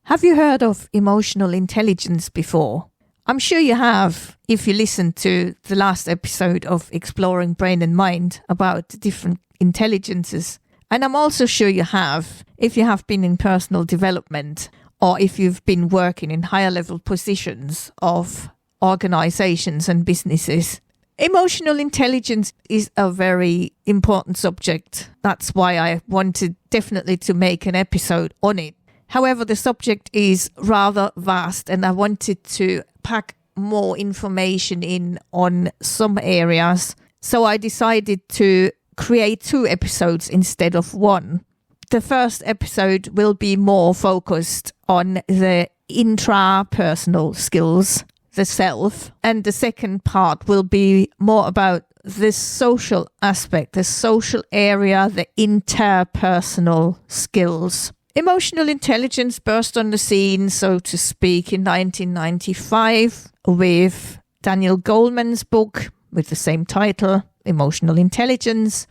Have you heard of emotional intelligence before? I'm sure you have if you listened to the last episode of Exploring Brain and Mind about different intelligences. And I'm also sure you have if you have been in personal development or if you've been working in higher level positions of organizations and businesses. Emotional intelligence is a very important subject. That's why I wanted definitely to make an episode on it. However, the subject is rather vast and I wanted to pack more information in on some areas. So I decided to create 2 episodes instead of 1. The first episode will be more focused on the intrapersonal skills, the self, and the second part will be more about the social aspect, the social area, the interpersonal skills. Emotional intelligence burst on the scene, so to speak, in 1995 with Daniel Goleman's book with the same title, Emotional Intelligence.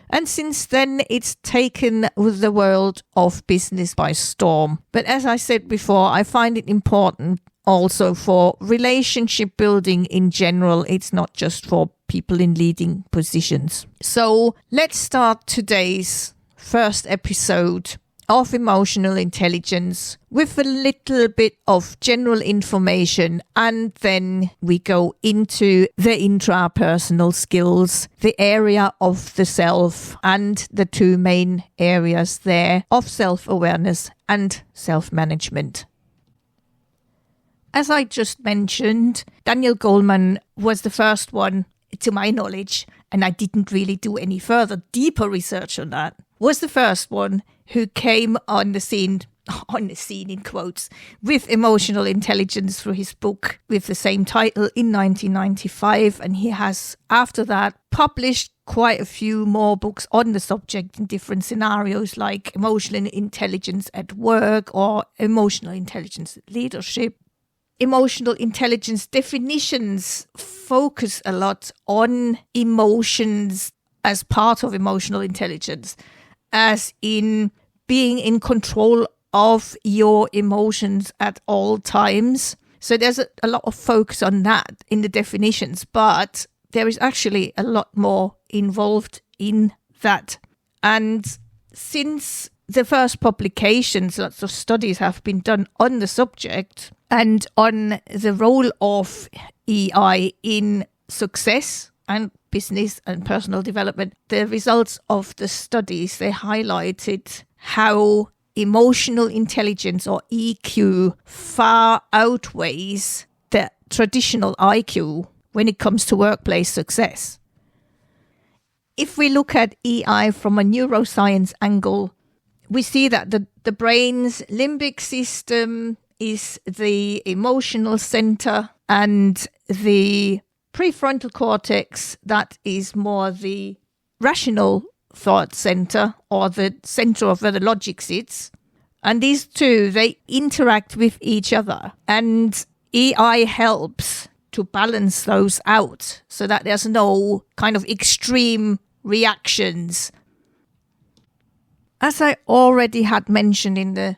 And since then, it's taken the world of business by storm. But as I said before, I find it important also for relationship building in general. It's not just for people in leading positions. So let's start today's first episode of emotional intelligence with a little bit of general information, and then we go into the intrapersonal skills, the area of the self, and the 2 main areas there of self-awareness and self-management. As I just mentioned, Daniel Goleman was the first one, to my knowledge, and I didn't really do any further deeper research on that, was the first one who came on the scene in quotes, with emotional intelligence through his book with the same title in 1995. And he has, after that, published quite a few more books on the subject in different scenarios like emotional intelligence at work or emotional intelligence at leadership. Emotional intelligence definitions focus a lot on emotions as part of emotional intelligence, as in being in control of your emotions at all times. So there's a lot of focus on that in the definitions, but there is actually a lot more involved in that. And since the first publications, lots of studies have been done on the subject and on the role of EI in success and business and personal development. The results of the studies, they highlighted how emotional intelligence, or EQ, far outweighs the traditional IQ when it comes to workplace success. If we look at EI from a neuroscience angle, we see that the brain's limbic system is the emotional center, and the prefrontal cortex, that is more the rational thought center, or the center of where the logic sits. And these 2, they interact with each other, and EI helps to balance those out so that there's no kind of extreme reactions. As I already had mentioned in the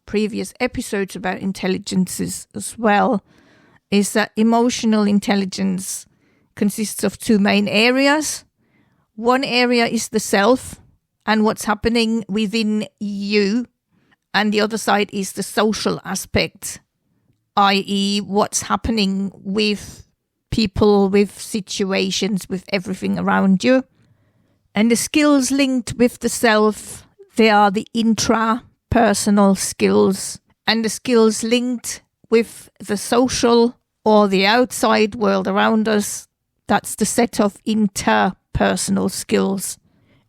previous episodes about intelligences as well, is that emotional intelligence consists of 2 main areas. One area is the self and what's happening within you, and the other side is the social aspect, i.e. what's happening with people, with situations, with everything around you. And the skills linked with the self, they are the intrapersonal skills, and the skills linked with the social or the outside world around us, that's the set of interpersonal skills.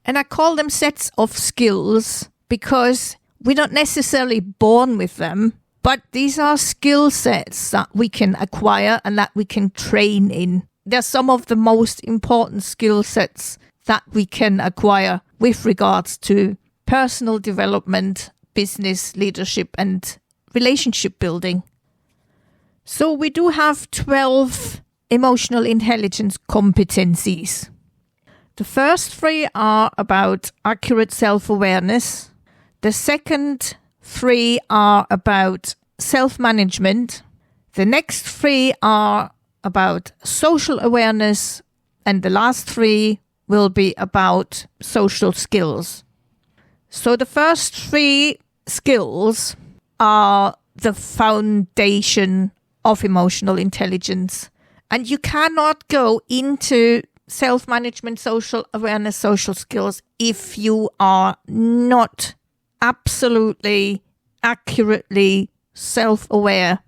And I call them sets of skills because we're not necessarily born with them, but these are skill sets that we can acquire and that we can train in. They're some of the most important skill sets that we can acquire with regards to personal development, business, leadership, and relationship building. So we do have 12 emotional intelligence competencies. The first 3 are about accurate self-awareness. The second 3 are about self-management. The next 3 are about social awareness. And the last 3 will be about social skills. So the first 3 skills are the foundation of emotional intelligence. And you cannot go into self-management, social awareness, social skills if you are not absolutely, accurately self-aware.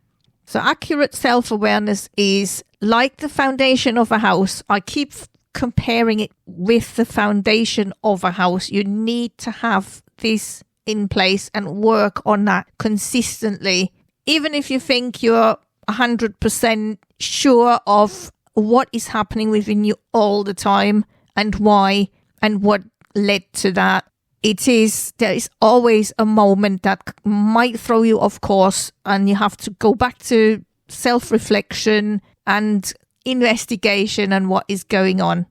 So accurate self-awareness is like the foundation of a house. I keep comparing it with the foundation of a house. You need to have this in place and work on that consistently. Even if you think you're 100% sure of what is happening within you all the time and why and what led to that, there is always a moment that might throw you off course, and you have to go back to self-reflection and investigation and what is going on.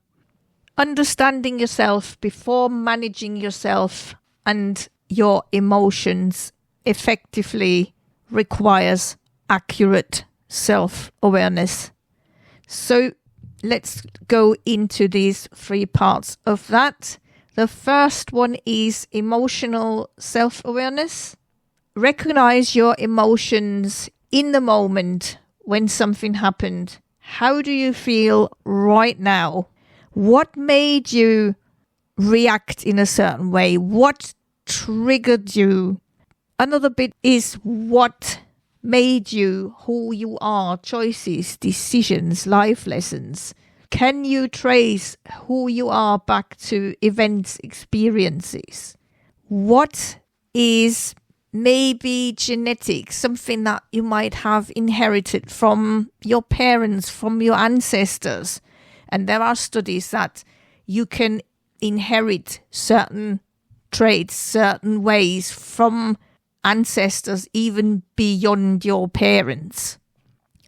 Understanding yourself before managing yourself and your emotions effectively requires accurate self-awareness. So let's go into these 3 parts of that. The first one is emotional self-awareness. Recognize your emotions in the moment when something happened. How do you feel right now? What made you react in a certain way? What triggered you? Another bit is what made you who you are, choices, decisions, life lessons. Can you trace who you are back to events, experiences? What is maybe genetic, something that you might have inherited from your parents, from your ancestors? And there are studies that you can inherit certain traits, certain ways from ancestors, even beyond your parents.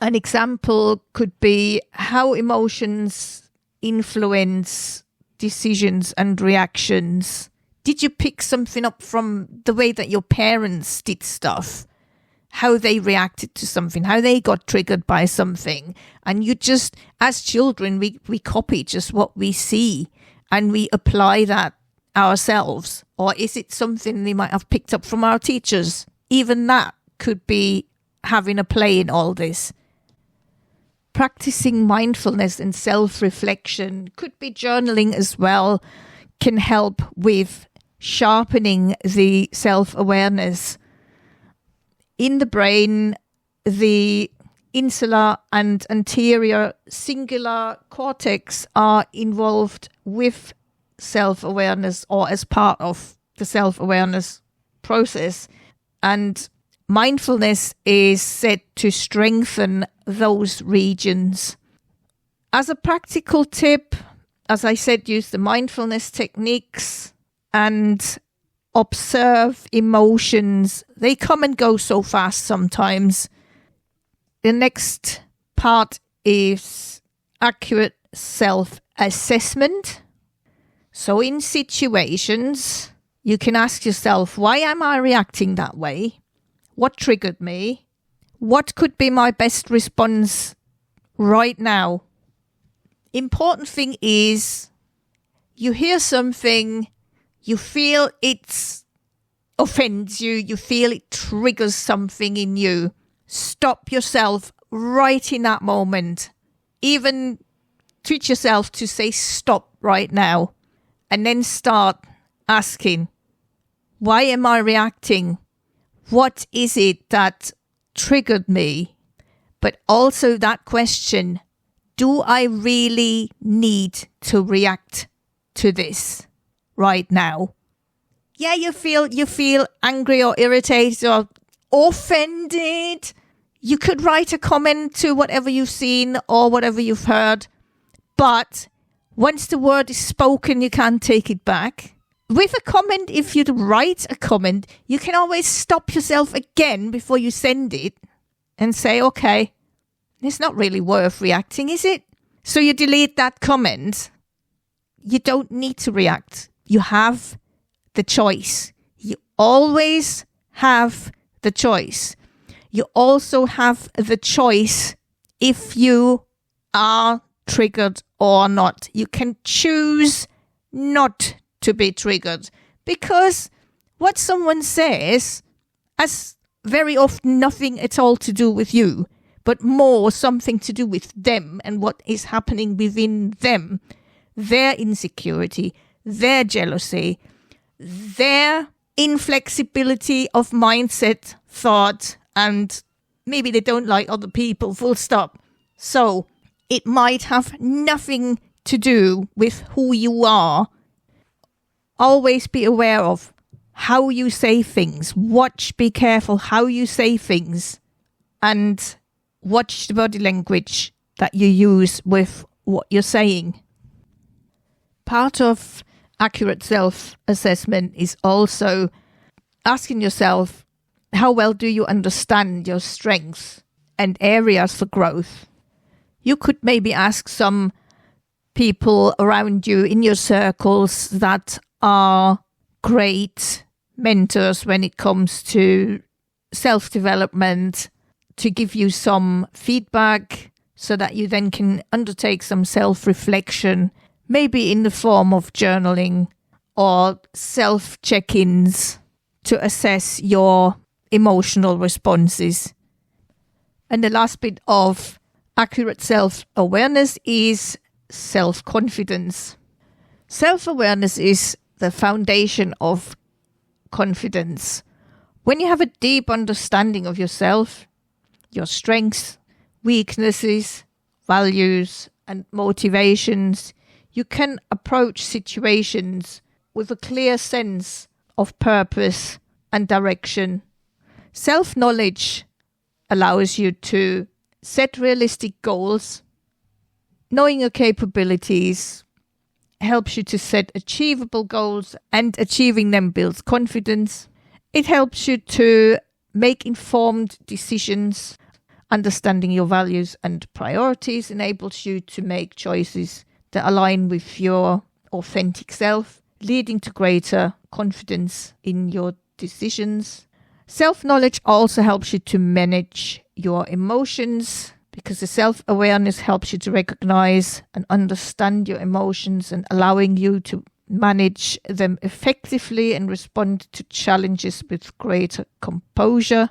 An example could be how emotions influence decisions and reactions. Did you pick something up from the way that your parents did stuff? How they reacted to something, how they got triggered by something. And you just, as children, we copy just what we see and we apply that ourselves. Or is it something they might have picked up from our teachers? Even that could be having a play in all this. Practicing mindfulness and self-reflection, could be journaling as well, can help with sharpening the self-awareness. In the brain, the insular and anterior cingulate cortex are involved with self-awareness or as part of the self-awareness process. And mindfulness is said to strengthen those regions. As a practical tip, as I said, use the mindfulness techniques and observe emotions. They come and go so fast sometimes. The next part is accurate self-assessment. So in situations, you can ask yourself, why am I reacting that way? What triggered me? What could be my best response right now? Important thing is, you hear something, you feel it offends you, you feel it triggers something in you. Stop yourself right in that moment. Even treat yourself to say stop right now. And then start asking, why am I reacting? What is it that triggered me? But also that question, do I really need to react to this right now? Yeah, you feel angry or irritated or offended. You could write a comment to whatever you've seen or whatever you've heard. But once the word is spoken, you can't take it back. With a comment, if you write a comment, you can always stop yourself again before you send it and say, okay, it's not really worth reacting, is it? So you delete that comment. You don't need to react. You have the choice. You always have the choice. You also have the choice if you are triggered or not. You can choose not to be triggered, because what someone says has very often nothing at all to do with you, but more something to do with them and what is happening within them, their insecurity, their jealousy, their inflexibility of mindset, thought, and maybe they don't like other people, full stop. So it might have nothing to do with who you are. Always be aware of how you say things. Be careful how you say things, and watch the body language that you use with what you're saying. Part of accurate self-assessment is also asking yourself, how well do you understand your strengths and areas for growth? You could maybe ask some people around you in your circles that are great mentors when it comes to self-development to give you some feedback so that you then can undertake some self-reflection, maybe in the form of journaling or self-check-ins to assess your emotional responses. And the last bit of accurate self-awareness is self-confidence. Self-awareness is the foundation of confidence. When you have a deep understanding of yourself, your strengths, weaknesses, values, and motivations, you can approach situations with a clear sense of purpose and direction. Self-knowledge allows you to set realistic goals. Knowing your capabilities helps you to set achievable goals, and achieving them builds confidence. It helps you to make informed decisions. Understanding your values and priorities enables you to make choices that align with your authentic self, leading to greater confidence in your decisions. Self-knowledge also helps you to manage your emotions, because the self-awareness helps you to recognize and understand your emotions and allowing you to manage them effectively and respond to challenges with greater composure.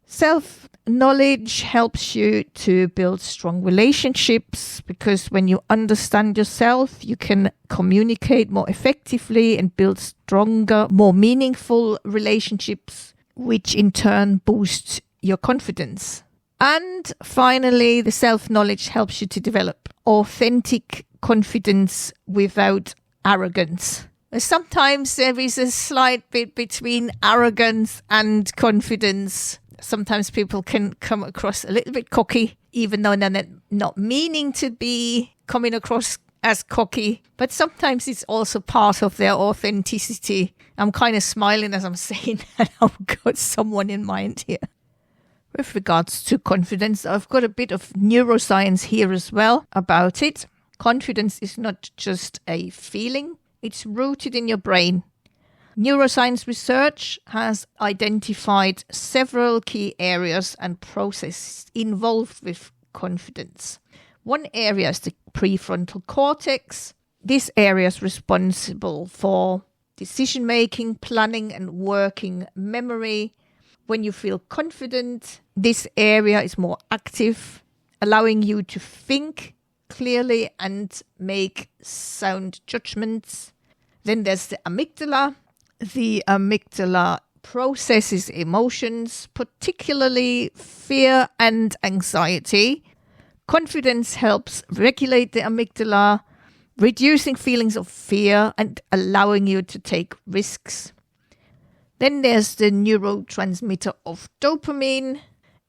Self-knowledge helps you to build strong relationships, because when you understand yourself, you can communicate more effectively and build stronger, more meaningful relationships, which in turn boosts your confidence. And finally, the self-knowledge helps you to develop authentic confidence without arrogance. Sometimes there is a slight bit between arrogance and confidence. Sometimes people can come across a little bit cocky, even though they're not meaning to be coming across as cocky. But sometimes it's also part of their authenticity. I'm kind of smiling as I'm saying that. I've got someone in mind here. With regards to confidence, I've got a bit of neuroscience here as well about it. Confidence is not just a feeling, it's rooted in your brain. Neuroscience research has identified several key areas and processes involved with confidence. One area is the prefrontal cortex. This area is responsible for decision-making, planning, and working memory. When you feel confident, this area is more active, allowing you to think clearly and make sound judgments. Then there's the amygdala. The amygdala processes emotions, particularly fear and anxiety. Confidence helps regulate the amygdala, reducing feelings of fear and allowing you to take risks. Then there's the neurotransmitter of dopamine.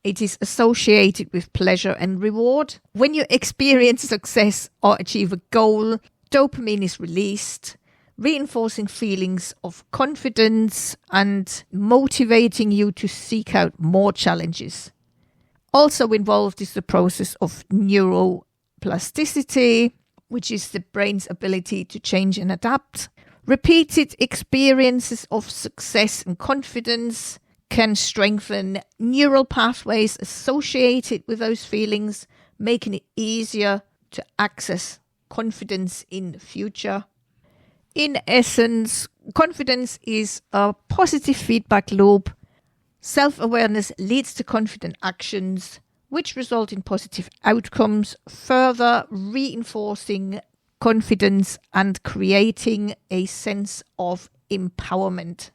It is associated with pleasure and reward. When you experience success or achieve a goal, dopamine is released, reinforcing feelings of confidence and motivating you to seek out more challenges. Also involved is the process of neuroplasticity, which is the brain's ability to change and adapt. Repeated experiences of success and confidence can strengthen neural pathways associated with those feelings, making it easier to access confidence in the future. In essence, confidence is a positive feedback loop. Self-awareness leads to confident actions, which result in positive outcomes, further reinforcing confidence and creating a sense of empowerment.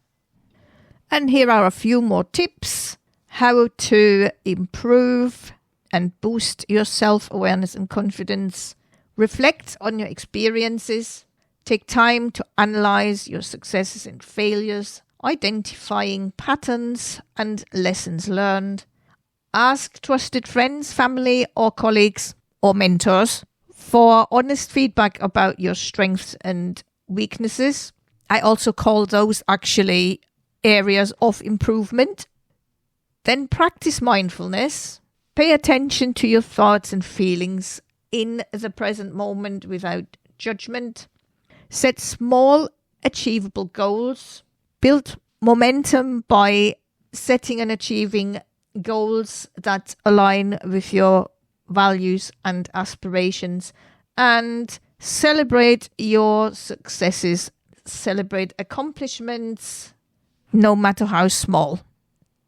And here are a few more tips how to improve and boost your self-awareness and confidence. Reflect on your experiences. Take time to analyze your successes and failures, identifying patterns and lessons learned. Ask trusted friends, family, or colleagues or mentors for honest feedback about your strengths and weaknesses. I also call those actually areas of improvement. Then practice mindfulness. Pay attention to your thoughts and feelings in the present moment without judgment. Set small, achievable goals. Build momentum by setting and achieving goals that align with your values and aspirations. And celebrate your successes. Celebrate accomplishments, no matter how small.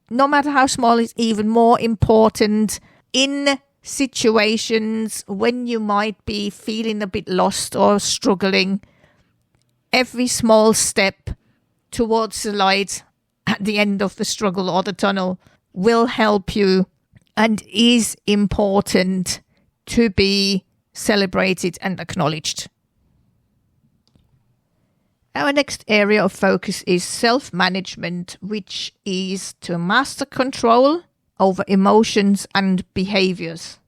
No matter how small is even more important in situations when you might be feeling a bit lost or struggling. Every small step towards the light at the end of the struggle or the tunnel will help you and is important to be celebrated and acknowledged. Our next area of focus is self-management, which is to master control over emotions and behaviors.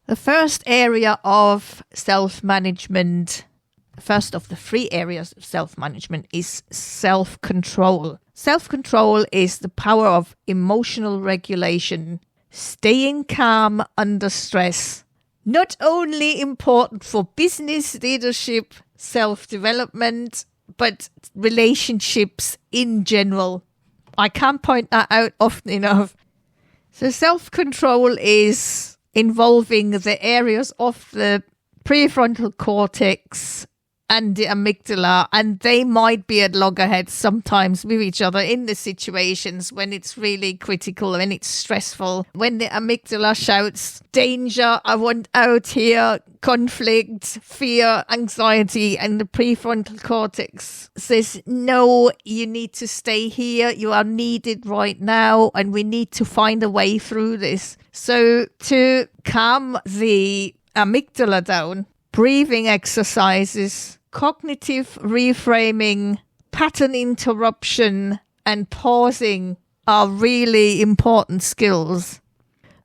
The first area of self-management, first of the three areas of self-management, is self-control. Self-control is the power of emotional regulation, staying calm under stress. Not only important for business leadership, self-development, but relationships in general. I can't point that out often enough. So self-control is involving the areas of the prefrontal cortex and the amygdala, and they might be at loggerheads sometimes with each other in the situations when it's really critical, when it's stressful, when the amygdala shouts, danger, I want out here, conflict, fear, anxiety, and the prefrontal cortex says, no, you need to stay here, you are needed right now, and we need to find a way through this. So to calm the amygdala down, breathing exercises, cognitive reframing, pattern interruption, and pausing are really important skills.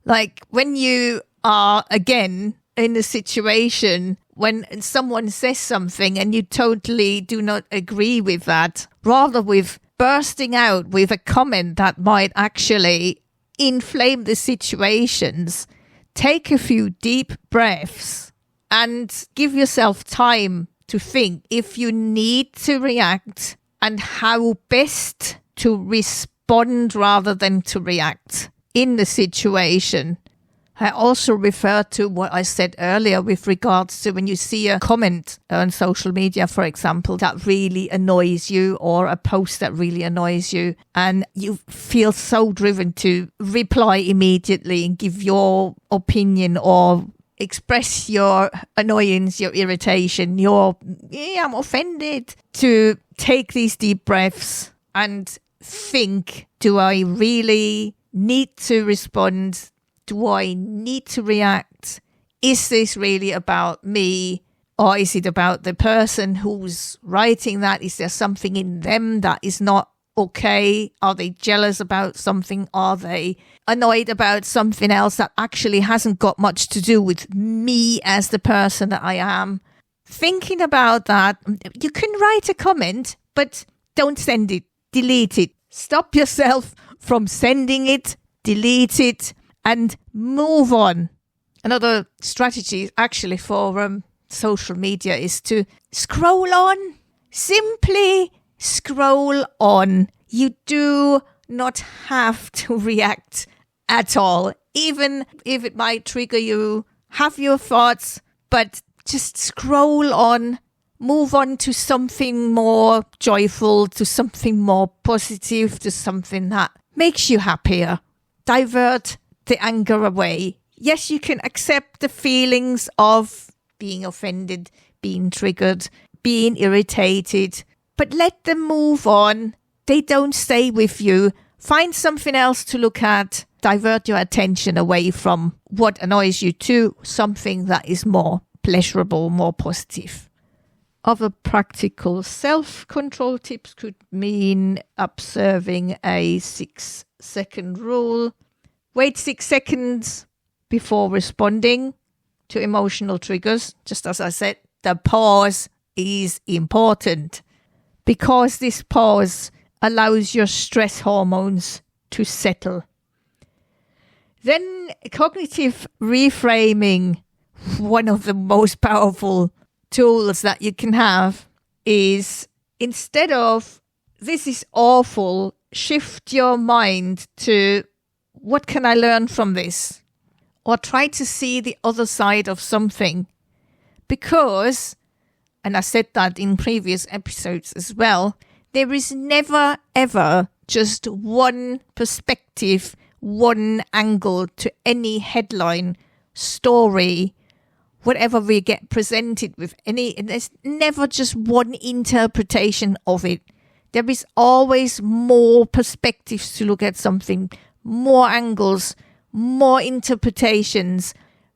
Like when you are, again, in a situation when someone says something and you totally do not agree with that, rather with bursting out with a comment that might actually inflame the situations, take a few deep breaths and give yourself time to think if you need to react and how best to respond rather than to react in the situation. I also refer to what I said earlier with regards to when you see a comment on social media, for example, that really annoys you, or a post that really annoys you, and you feel so driven to reply immediately and give your opinion or express your annoyance, your irritation, I'm offended. To take these deep breaths and think, do I really need to respond? Do I need to react? Is this really about me? Or is it about the person who's writing that? Is there something in them that is not okay? Are they jealous about something? Are they annoyed about something else that actually hasn't got much to do with me as the person that I am? Thinking about that, you can write a comment, but don't send it. Delete it. Stop yourself from sending it. Delete it and move on. Another strategy actually for social media is to scroll on. Simply scroll on. You do not have to react at all, even if it might trigger you. Have your thoughts, but just scroll on, move on to something more joyful, to something more positive, to something that makes you happier. Divert the anger away. Yes, you can accept the feelings of being offended, being triggered, being irritated, but let them move on. They don't stay with you. Find something else to look at. Divert your attention away from what annoys you to something that is more pleasurable, more positive. Other practical self-control tips could mean observing a 6-second rule. Wait 6 seconds before responding to emotional triggers. Just as I said, the pause is important because this pause allows your stress hormones to settle. Then cognitive reframing, one of the most powerful tools that you can have, is instead of "this is awful," shift your mind to "what can I learn from this?" Or try to see the other side of something. Because, and I said that in previous episodes as well, there is never ever just one perspective, one angle to any headline, story, whatever we get presented with. There's never just one interpretation of it. There is always more perspectives to look at something, more angles, more interpretations.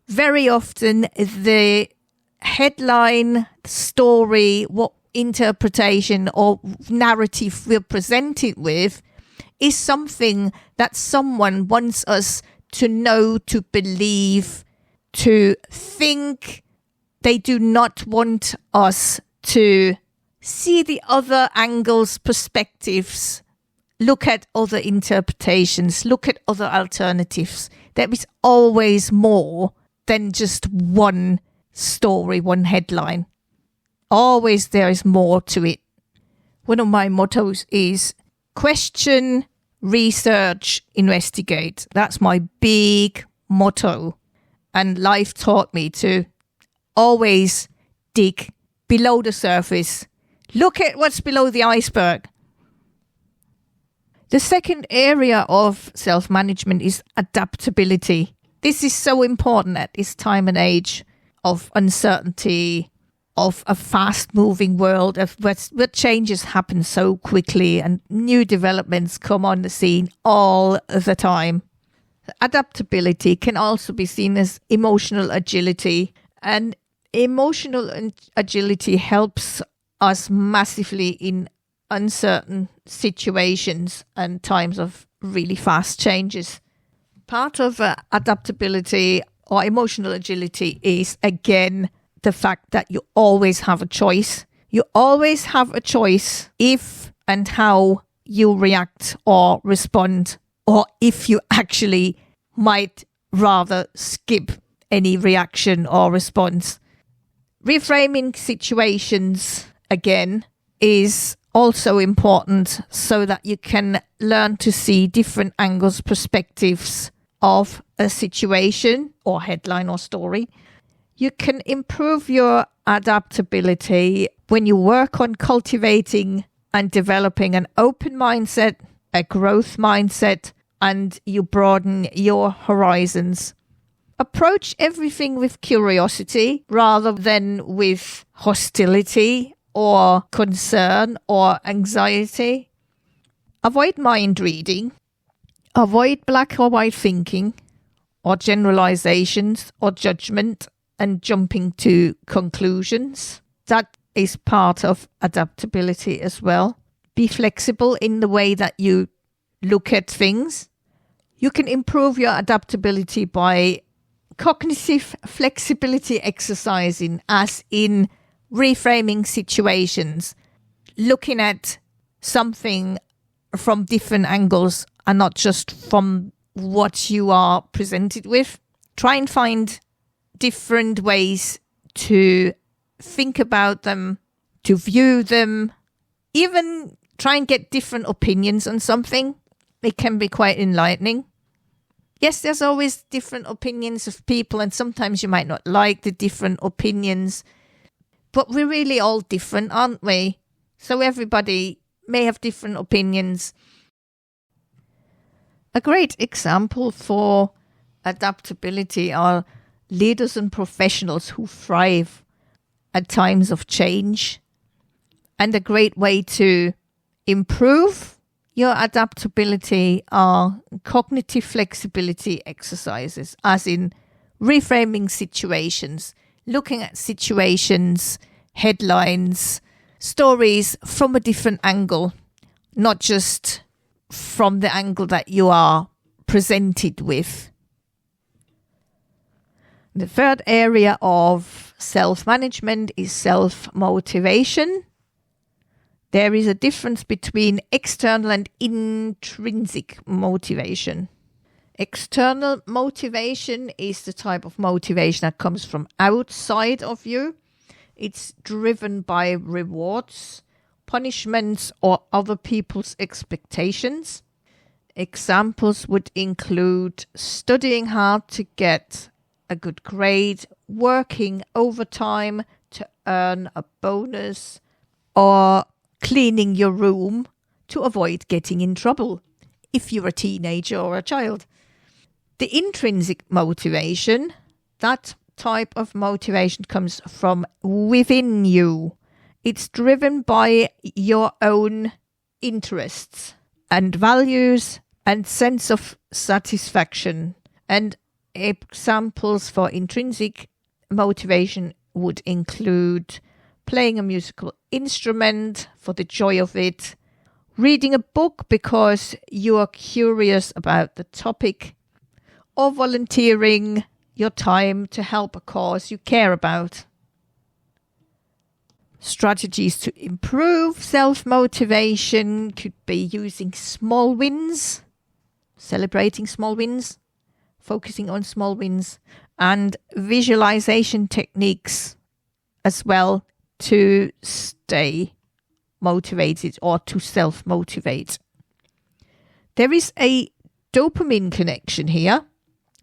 Very often the headline, story, what interpretation or narrative we're presented with is something that someone wants us to know, to believe, to think. They do not want us to see the other angles, perspectives, look at other interpretations, look at other alternatives. There is always more than just one story, one headline. Always there is more to it. One of my mottos is question, research, investigate. That's my big motto. And life taught me to always dig below the surface. Look at what's below the iceberg. The second area of self-management is adaptability. This is so important at this time and age of uncertainty, of a fast-moving world, of where changes happen so quickly and new developments come on the scene all the time. Adaptability can also be seen as emotional agility, and emotional agility helps us massively in uncertain situations and times of really fast changes. Part of adaptability or emotional agility is, again, the fact that you always have a choice. You always have a choice if and how you react or respond, or if you actually might rather skip any reaction or response. Reframing situations, again, is also important so that you can learn to see different angles, perspectives of a situation or headline or story. You can improve your adaptability when you work on cultivating and developing an open mindset, a growth mindset, and you broaden your horizons. Approach everything with curiosity rather than with hostility or concern or anxiety. Avoid mind reading. Avoid black or white thinking or generalizations or judgment and jumping to conclusions. That is part of adaptability as well. Be flexible in the way that you look at things. You can improve your adaptability by cognitive flexibility exercising, as in reframing situations, looking at something from different angles and not just from what you are presented with. Try and find different ways to think about them, to view them, even try and get different opinions on something. it can be quite enlightening. Yes, there's always different opinions of people, and sometimes you might not like the different opinions, but we're really all different, aren't we? So everybody may have different opinions. A great example for adaptability are leaders and professionals who thrive at times of change. And a great way to improve your adaptability are cognitive flexibility exercises, as in reframing situations, looking at situations, headlines, stories from a different angle, not just from the angle that you are presented with. The third area of self-management is self-motivation. There is a difference between external and intrinsic motivation. External motivation is the type of motivation that comes from outside of you. It's driven by rewards, punishments, or other people's expectations. Examples would include studying hard to get a good grade, working overtime to earn a bonus, or cleaning your room to avoid getting in trouble if you're a teenager or a child. The intrinsic motivation, that type of motivation comes from within you. It's driven by your own interests and values and sense of satisfaction. And examples for intrinsic motivation would include playing a musical instrument for the joy of it, reading a book because you are curious about the topic, or volunteering your time to help a cause you care about. Strategies to improve self-motivation could be using small wins, celebrating small wins, focusing on small wins, and visualization techniques as well to stay motivated or to self-motivate. There is a dopamine connection here.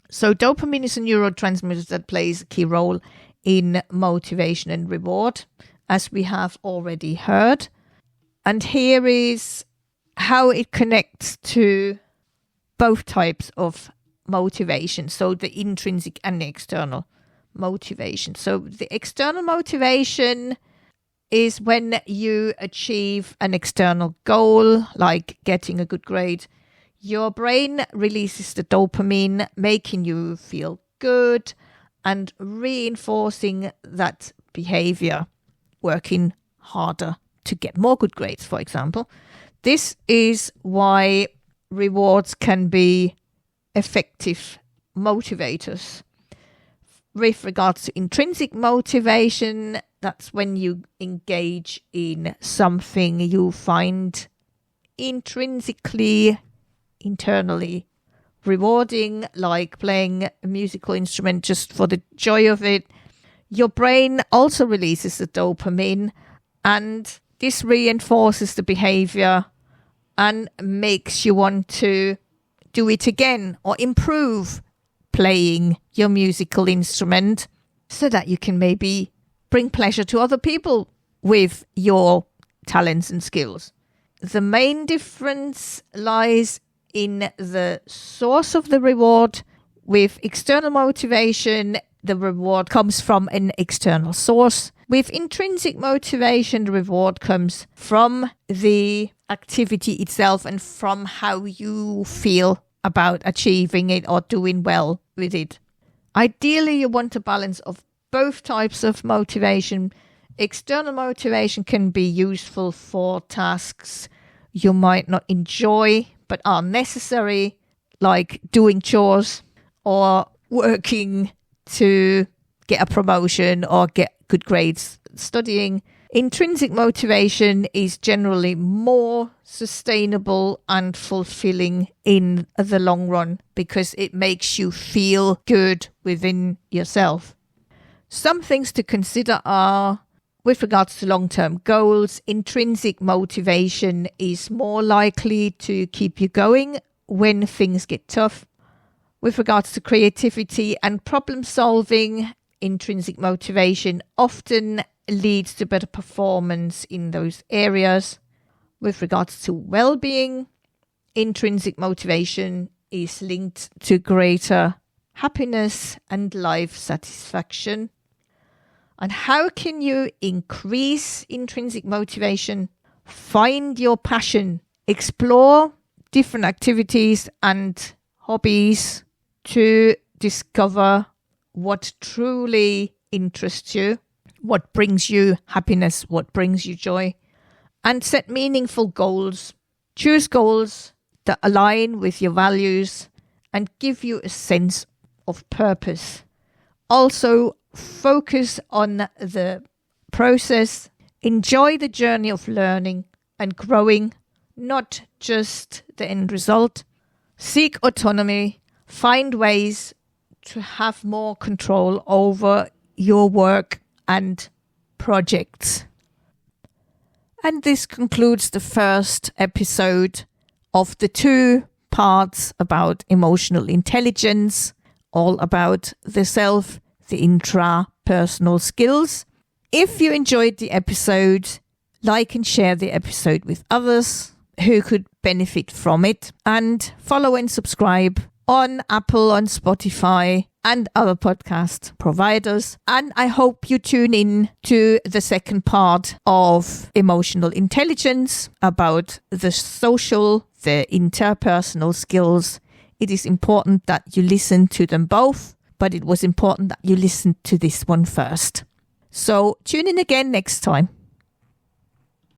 So dopamine is a neurotransmitter that plays a key role in motivation and reward, as we have already heard. And here is how it connects to both types of motivation, so the intrinsic and the external motivation. So the external motivation is when you achieve an external goal, like getting a good grade. Your brain releases the dopamine, making you feel good and reinforcing that behavior, working harder to get more good grades, for example. This is why rewards can be effective motivators. With regards to intrinsic motivation, that's when you engage in something you find intrinsically, internally rewarding, like playing a musical instrument just for the joy of it. Your brain also releases the dopamine, and this reinforces the behavior and makes you want to do it again or improve playing your musical instrument so that you can maybe bring pleasure to other people with your talents and skills. The main difference lies in the source of the reward. With external motivation, the reward comes from an external source. With intrinsic motivation, the reward comes from the activity itself and from how you feel about achieving it or doing well with it. Ideally, you want a balance of both types of motivation. External motivation can be useful for tasks you might not enjoy but are necessary, like doing chores or working to get a promotion or get good grades studying. Intrinsic motivation is generally more sustainable and fulfilling in the long run because it makes you feel good within yourself. Some things to consider are, with regards to long-term goals, intrinsic motivation is more likely to keep you going when things get tough. With regards to creativity and problem solving, intrinsic motivation often leads to better performance in those areas. With regards to well-being, intrinsic motivation is linked to greater happiness and life satisfaction. And how can you increase intrinsic motivation? Find your passion. Explore different activities and hobbies to discover what truly interests you, what brings you happiness, what brings you joy, and set meaningful goals. Choose goals that align with your values and give you a sense of purpose. Also, focus on the process. Enjoy the journey of learning and growing, not just the end result. Seek autonomy. Find ways to have more control over your work and projects. And this concludes the first episode of the 2 parts about emotional intelligence, all about the self, the intrapersonal skills. If you enjoyed the episode, like and share the episode with others who could benefit from it, and follow and subscribe on Apple, on Spotify, and other podcast providers. And I hope you tune in to the second part of emotional intelligence about the social, the interpersonal skills. It is important that you listen to them both, but it was important that you listen to this one first. So tune in again next time.